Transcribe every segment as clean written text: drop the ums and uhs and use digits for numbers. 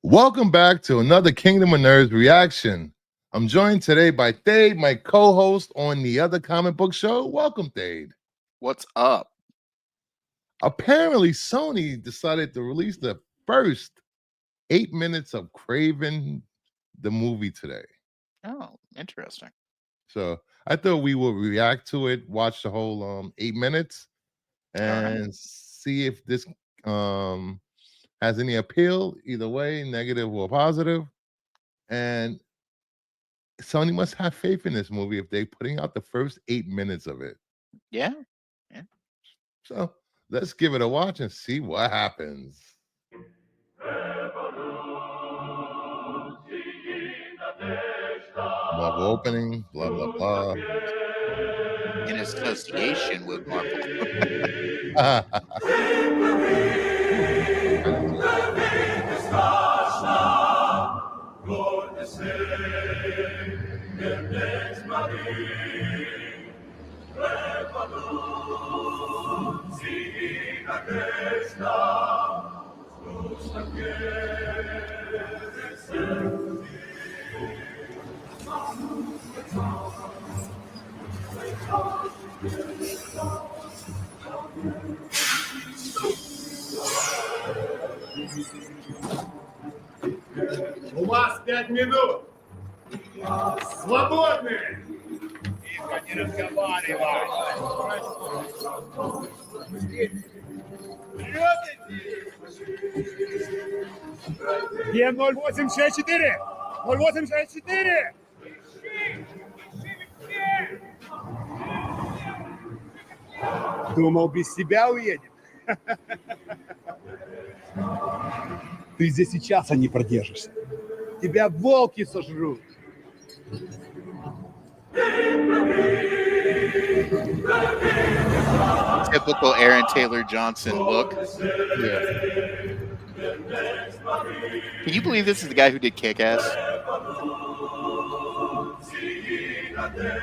Welcome back to another Kingdom of Nerds reaction. I'm joined today by Thade, my co-host on the other comic book show. Welcome, Thade. What's up? Apparently, Sony decided to release the first 8 minutes of Kraven the movie today. Oh, interesting. So I thought we would react to it, watch the whole 8 minutes, and see if this has any appeal, either way, negative or positive. And Sony must have faith in this movie if they're putting out the first 8 minutes of it. Yeah. So let's give it a watch and see what happens. Marvel opening, blah, blah, blah. In association with Marvel. У вас 5 минут. Свободны. Тихо, не разговаривай. Где 0864? 0864! Думал, без тебя уедем? Ты здесь и часа не продержишься. Тебя волки сожрут. Typical Aaron Taylor Johnson look. Yeah. Can you believe this is the guy who did Kick-Ass?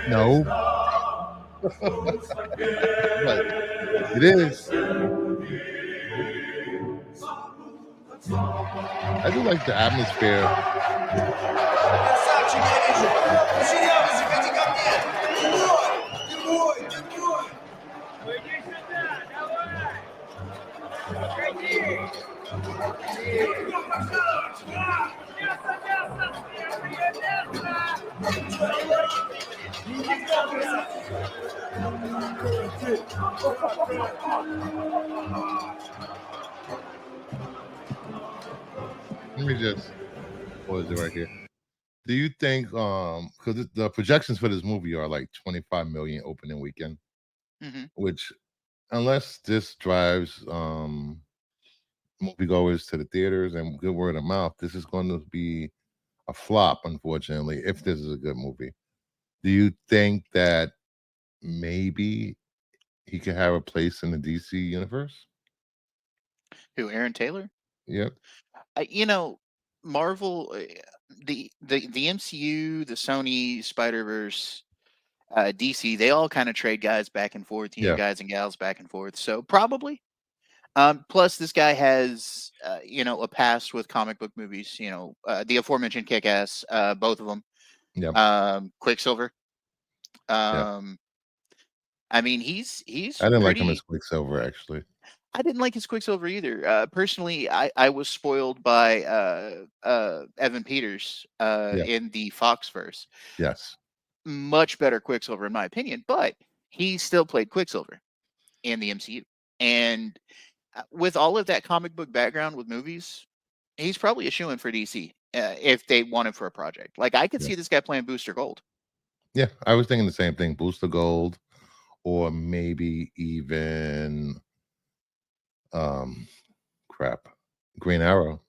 No. But it is. I do like the atmosphere. Let me just pause it right here. Do you think because the projections for this movie are like 25 million opening weekend, which unless this drives moviegoers to the theaters and good word of mouth, this is going to be a flop, unfortunately, if this is a good movie. Do you think that maybe he could have a place in the DC universe? Who, Aaron Taylor? Yep. Marvel, the MCU, the Sony, Spider-Verse, DC, they all kind of trade guys back and forth, guys and gals back and forth. So probably. Plus, this guy has, a past with comic book movies. The aforementioned Kick-Ass, both of them. Yeah. Quicksilver. I mean, he's. I didn't like him as Quicksilver, actually. I didn't like his Quicksilver either. Personally, I was spoiled by Evan Peters in the Foxverse. Yes. Much better Quicksilver, in my opinion, but he still played Quicksilver in the MCU. And with all of that comic book background with movies, he's probably a shoo-in for DC if they want him for a project. Like, I could see this guy playing Booster Gold. Yeah, I was thinking the same thing. Booster Gold, or maybe even Green Arrow.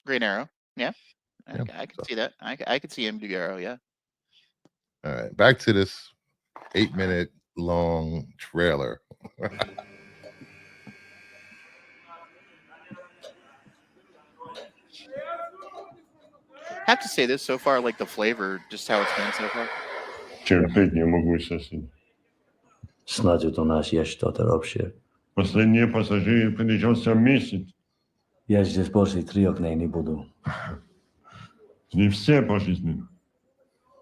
Green Arrow, yeah. I can see that. I could see him do Arrow, yeah. All right, back to this 8-minute long trailer. Have to say this so far, like the flavor, just how it's been so far. Терпеть не могу сосед. Snad ut у нас есть что-то общее. Последние пассажиры придется месяц. Я здесь больше 3 дней не буду. Не все пошли с ним.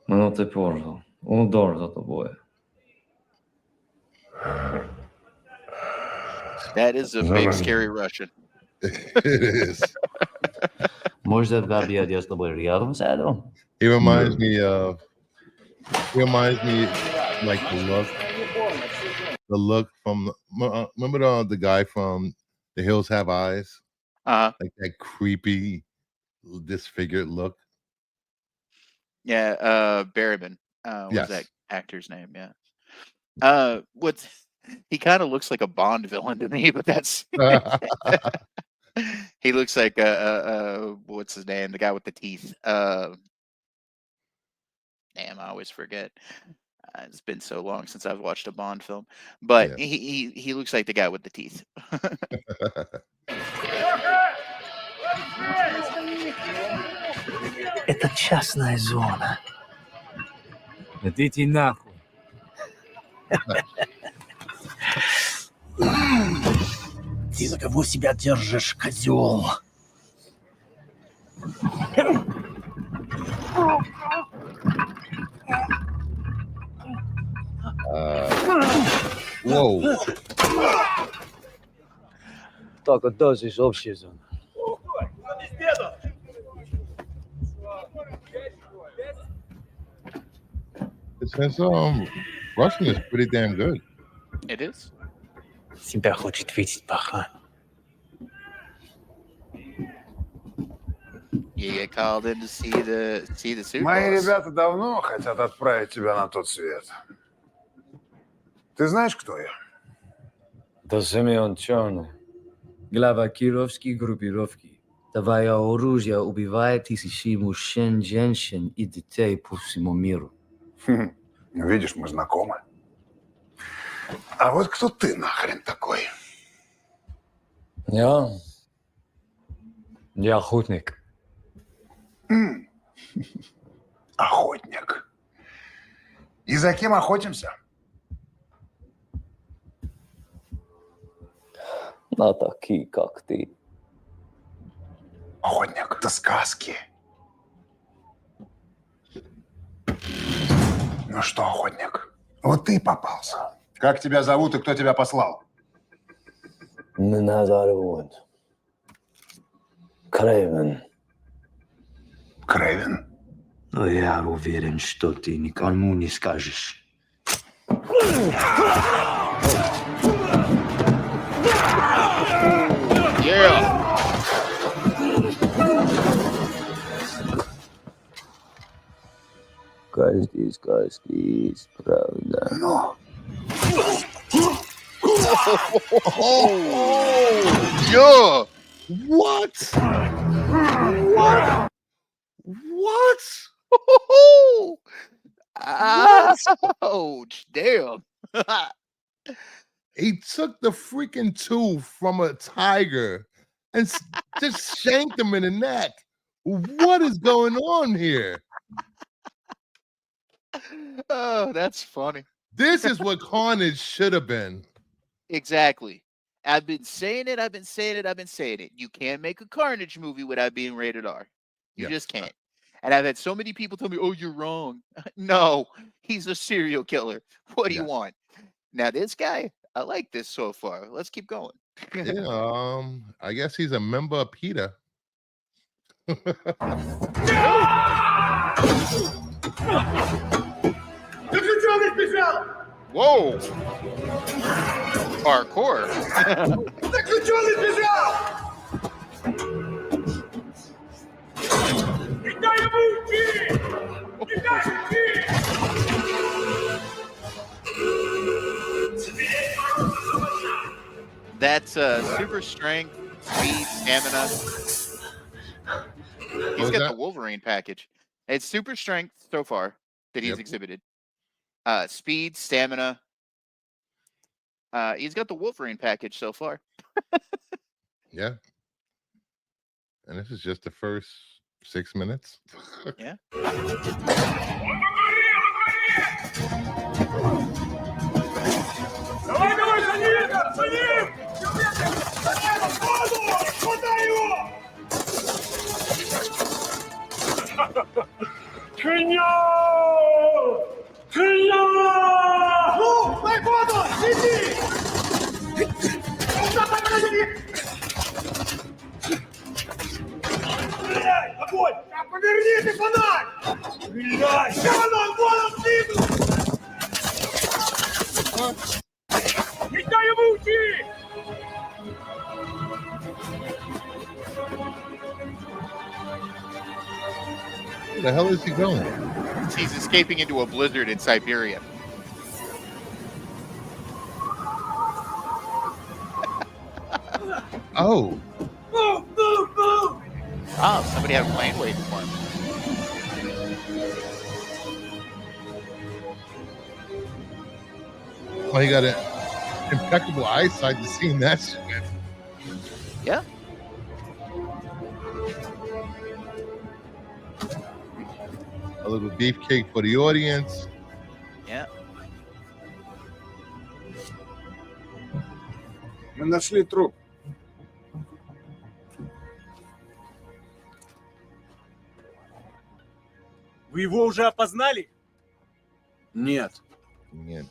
Ну ты понял. Удор за тобой. That is a big, scary Russian. It is. Может, Gabi я с тобой рядом сяду? He reminds me of. He reminds me like the look from. Remember the guy from The Hills Have Eyes? Like that creepy, disfigured look. Yeah, Berryman. What's Yes. that actor's name? Yeah. He kind of looks like a Bond villain to me, but that's he looks like what's his name? The guy with the teeth. Damn, I always forget. It's been so long since I've watched a Bond film, but Yeah. he looks like the guy with the teeth. Это частная зона. Идите нахуй. Ты за кого себя держишь, козел? Whoa. Так, это здесь общая зона. His Russian is pretty damn good. It is. Тебя хочет видеть пахан. You get called in to see the suit. Мои boss. ребята давно хотят отправить тебя на тот свет. Ты знаешь, кто я? Это Семен Черный, глава кировской группировки. Твое оружие убивает тысячи мужчин, женщин и детей по всему миру. Видишь, мы знакомы. А вот кто ты нахрен такой? Я охотник. Охотник. И за кем охотимся? На такие, как ты. Охотник, это сказки. Ну что, охотник, вот ты и попался. Как тебя зовут и кто тебя послал? Меня зовут Kraven. Крейвен? Но я уверен, что ты никому не скажешь. Yeah. Каждый сказки есть правда. Ну, Yeah. What? What? What? Ouch! Damn. He took the freaking tooth from a tiger and just shanked him in the neck. What is going on here? Oh, that's funny. This is what Carnage should have been. Exactly. I've been saying it. You can't make a Carnage movie without being rated R. You Yeah. just can't. And I've had so many people tell me, "Oh, you're wrong." No, he's a serial killer. What do you Yes. want? Now this guy, I like this so far. Let's keep going. Yeah, I guess he's a member of PETA. Whoa! Parkour. That's super strength, speed, stamina. He's was got that? the Wolverine package. It's super strength so far that he's Yep. exhibited. Speed, stamina. He's got the Wolverine package so far. Yeah. And this is just the first 6 minutes. Yeah. Ну, дай воду! Иди! Стреляй! Огонь! Поверни ты фонарь! Стреляй! Каванон, воду снизу! Не дай ему уйти! Where the hell is he going? He's escaping into a blizzard in Siberia. Oh, Move, move, move! Oh, somebody had a plane waiting for him. well, he got an impeccable eyesight to seeing that shit. Yeah. A little beefcake for the audience. Yeah. Мы нашли труп. Вы его уже опознали? Нет. Нет.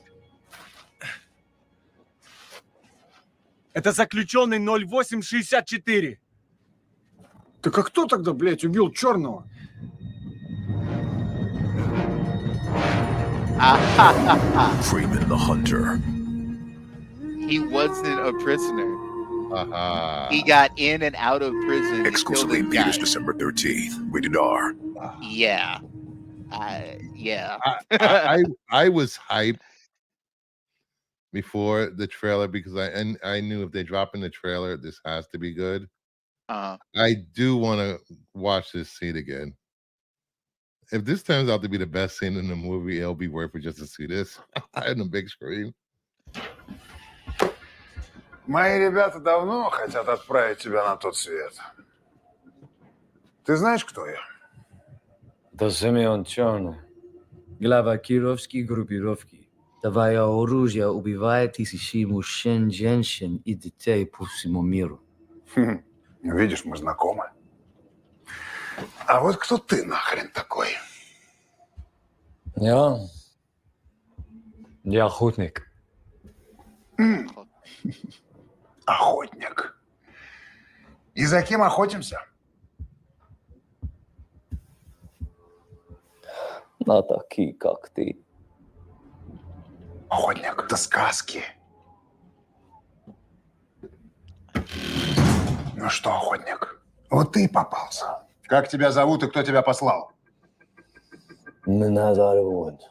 Это заключенный 0864. Так а кто тогда, блядь, убил черного? Kraven the Hunter. He wasn't a prisoner. Aha. He got in and out of prison. Exclusively in until he theaters died. December 13th. Rated R. Yeah. Yeah. I was hyped before the trailer because I knew if they drop in the trailer, this has to be good. I do want to watch this scene again. If this turns out to be the best scene in the movie, it'll be worth it just to see this on the big screen. Мои ребята давно хотят отправить тебя на тот свет. Ты знаешь, кто я? Это Семен Черный, глава кировской группировки. Твое оружие убивает тысячи мужчин, женщин и детей по всему миру. Видишь, мы знакомы. А вот кто ты нахрен такой? Я охотник. Охотник. И за кем охотимся? На такие, как ты. Охотник, это сказки. Ну что, охотник, вот ты и попался. Как тебя зовут и кто тебя послал? Меня зовут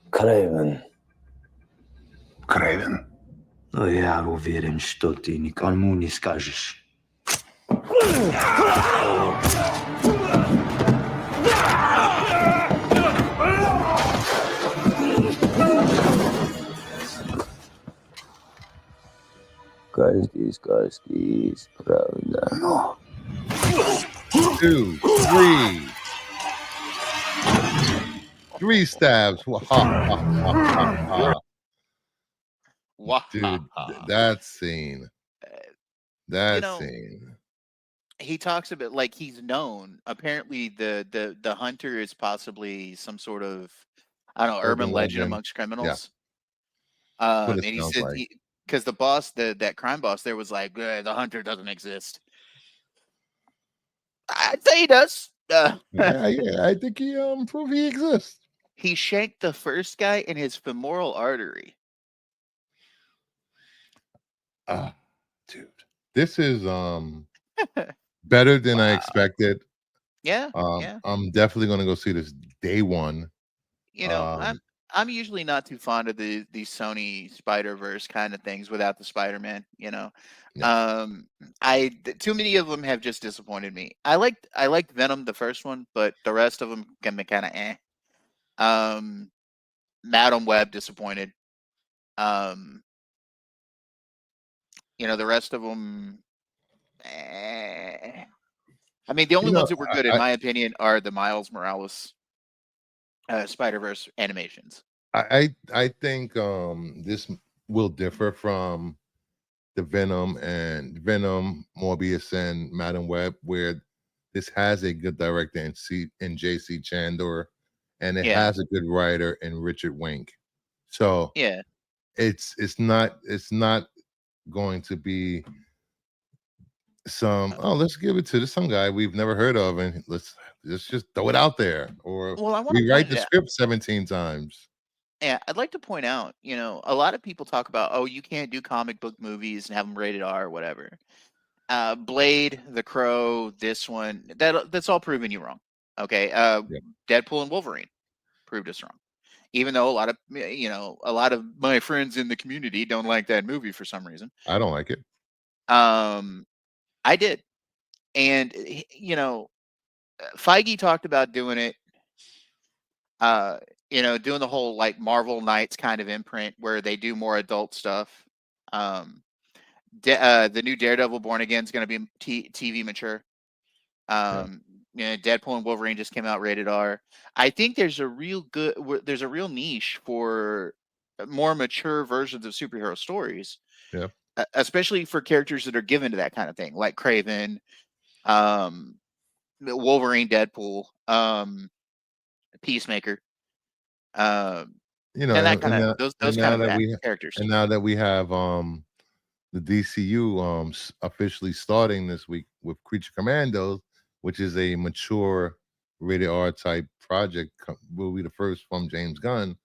Kraven. Крейвен. Но я уверен, что ты никому не скажешь. Сказки, правда. Ну, 2, 3. 3 stabs. Ha, ha, ha, ha, ha. Dude, that scene. That scene. He talks about like he's known. Apparently, the hunter is possibly some sort of I don't know urban legend amongst criminals. And he said because the boss, that crime boss, there was like the hunter doesn't exist. I'd say he does. Yeah, I think he proved he exists. He shanked the first guy in his femoral artery. Dude, this is better than I expected. Yeah, I'm definitely gonna go see this day one. You know, I'm usually not too fond of the Sony Spider-Verse kind of things without the Spider-Man, you know. Yeah. Too many of them have just disappointed me. I liked Venom, the first one, but the rest of them can be kind of Madam Web disappointed. You know, the rest of them I mean, the only ones that were good, in my opinion, are the Miles Morales Spider-Verse animations. I think this will differ from the Venom, Morbius, and Madam Web, where this has a good director in J.C. Chandor, and it Yeah. has a good writer in Richard Wink. So Yeah. it's not going to be let's give it to some guy we've never heard of, and let's just throw it out there, or Well, I want to rewrite point the it out. script 17 times. Yeah, I'd like to point out, a lot of people talk about, oh, you can't do comic book movies and have them rated R or whatever. Blade, The Crow, this one, that's all proven you wrong. Okay, Deadpool and Wolverine proved us wrong. Even though a lot of my friends in the community don't like that movie for some reason. I don't like it. I did, and Feige talked about doing it. Doing the whole like Marvel Knights kind of imprint where they do more adult stuff. The new Daredevil Born Again is going to be TV mature. Deadpool and Wolverine just came out rated R. I think there's a real niche for more mature versions of superhero stories. Yeah. Especially for characters that are given to that kind of thing, like Kraven, Wolverine, Deadpool, Peacemaker. And that kind of those kind of characters. And now that we have the DCU officially starting this week with Creature Commandos, which is a mature rated R type project, will be the first from James Gunn.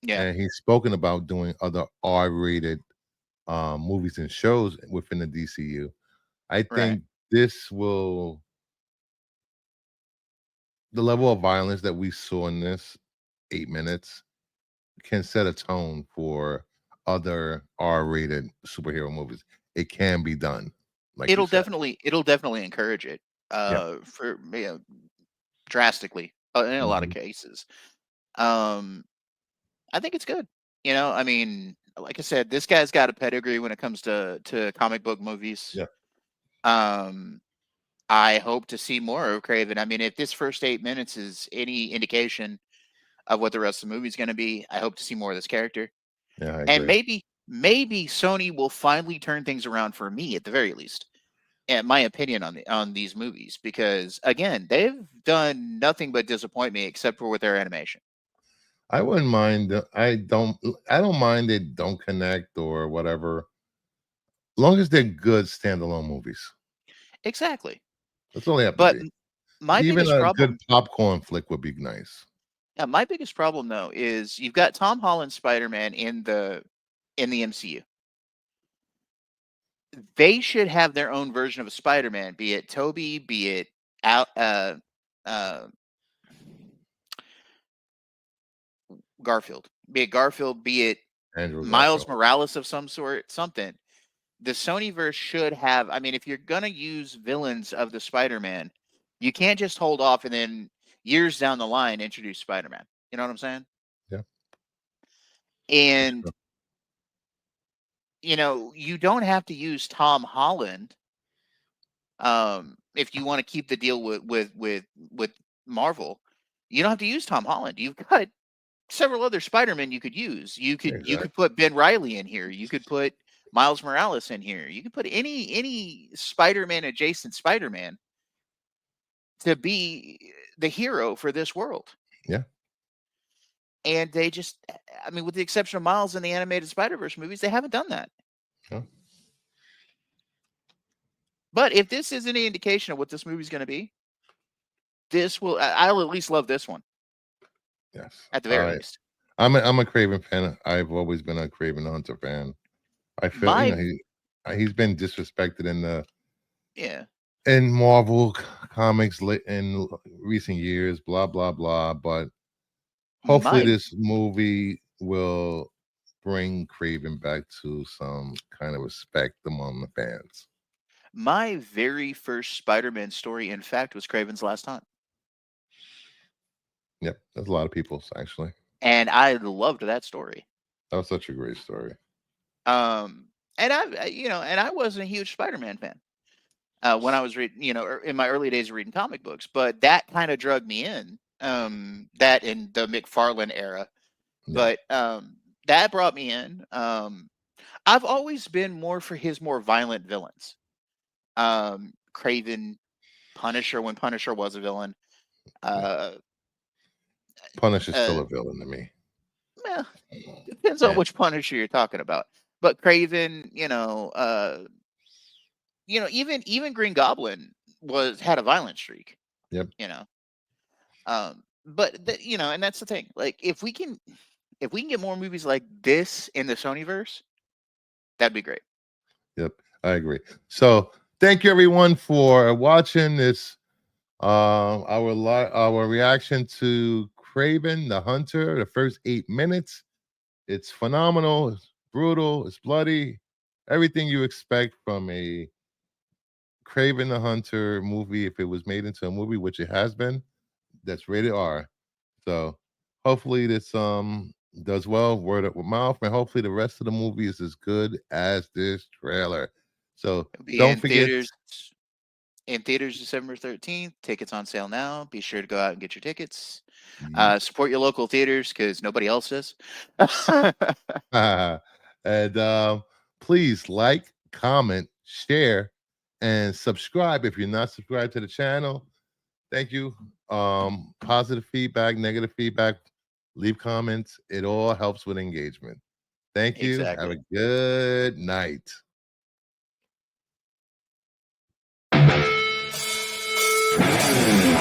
Yeah, and he's spoken about doing other R-rated movies and shows within the DCU. I think this will, the level of violence that we saw in this 8 minutes can set a tone for other R-rated superhero movies. It can be done. Like it'll definitely encourage it for drastically in a lot of cases. I think it's good. I mean, like I said, this guy's got a pedigree when it comes to comic book movies. Yeah. I hope to see more of Kraven. I mean, if this first 8 minutes is any indication of what the rest of the movie is going to be, I hope to see more of this character. Yeah, I and agree. maybe Sony will finally turn things around for me, at the very least. And my opinion on these movies, because again, they've done nothing but disappoint me, except for with their animation. I wouldn't mind. I don't mind they don't connect or whatever, as long as they're good standalone movies. Exactly. That's all they have to But be. my Even biggest a problem, good popcorn flick would be nice. yeah, my biggest problem though is you've got Tom Holland's Spider-Man in the MCU. They should have their own version of a Spider-Man, be it Toby, be it Garfield, be it Andrew Miles Garfield. Morales of some sort, something. The Sonyverse should have. I mean, if you're gonna use villains of the Spider-Man, you can't just hold off and then years down the line introduce Spider-Man. You know what I'm saying? Yeah. And you don't have to use Tom Holland if you want to keep the deal with Marvel. You don't have to use Tom Holland. You've got several other Spider-Men you could use. You could put Ben Reilly in here. You could put Miles Morales in here. You could put any Spider-Man adjacent Spider-Man to be the hero for this world. Yeah. And they just, I mean, with the exception of Miles in the animated Spider-Verse movies, they haven't done that. Yeah. But if this is any indication of what this movie's going to be, I'll at least love this one. Yes. At the very least. I'm a Kraven fan. I've always been a Kraven the Hunter fan. I feel he's been disrespected in Marvel comics in recent years, blah blah blah. But hopefully this movie will bring Kraven back to some kind of respect among the fans. My very first Spider-Man story, in fact, was Kraven's Last Hunt. Yep, there's a lot of people's actually. And I loved that story. That was such a great story. And I wasn't a huge Spider-Man fan when I was reading, in my early days of reading comic books, but that kind of drugged me in. That in the McFarlane era, but that brought me in. I've always been more for his more violent villains. Kraven, Punisher when Punisher was a villain. Punisher's still a villain to me. Depends on which Punisher you're talking about. But Kraven, even Green Goblin had a violent streak. Yep. But and that's the thing. Like, if we can get more movies like this in the Sonyverse, that'd be great. Yep, I agree. So thank you everyone for watching this. Our reaction to Kraven the Hunter, the first 8 minutes. It's phenomenal. It's brutal. It's bloody. Everything you expect from a Kraven the Hunter movie, if it was made into a movie, which it has been, that's rated R. So hopefully this does well, word of mouth, and hopefully the rest of the movie is as good as this trailer. So don't forget. In theaters December 13th. Tickets on sale now. Be sure to go out and get your tickets. Support your local theaters because nobody else does. And please like, comment, share, and subscribe if you're not subscribed to the channel. Thank you. Positive feedback, negative feedback, leave comments. It all helps with engagement. Thank you. Exactly. Have a good night. Yeah.